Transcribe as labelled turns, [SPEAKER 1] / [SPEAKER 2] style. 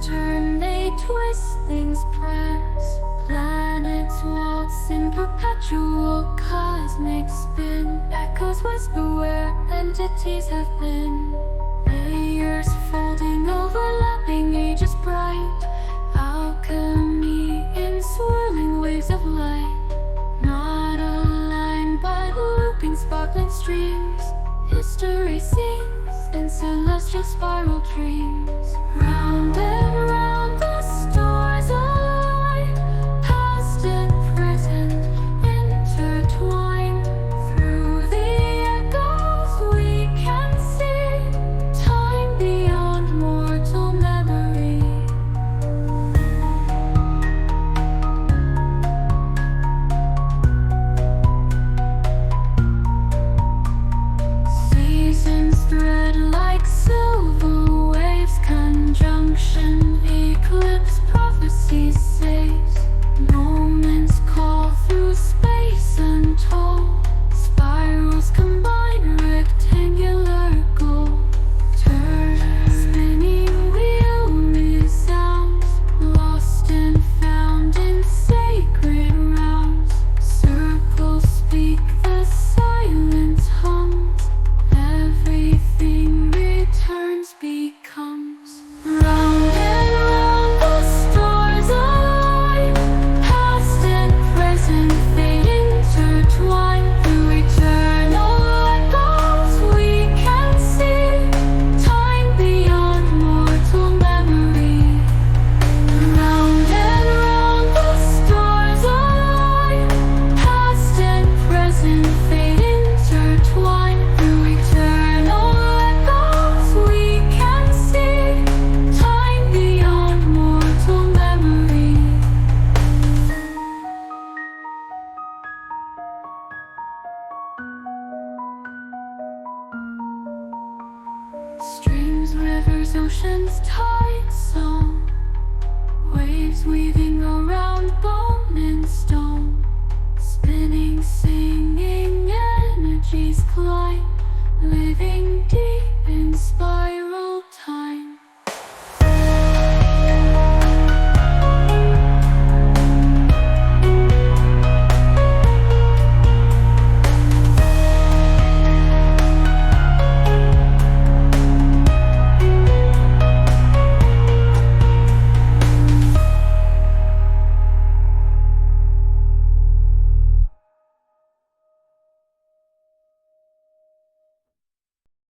[SPEAKER 1] turn, they twist, things prance. Planets waltz in perpetual cosmic spin. Echoes whisper where entities have been. Layers folding, overlapping, ages bright. Alchemy in swirling waves of light. Not aligned by looping sparkling streams. History sings in celestial spiral dreams.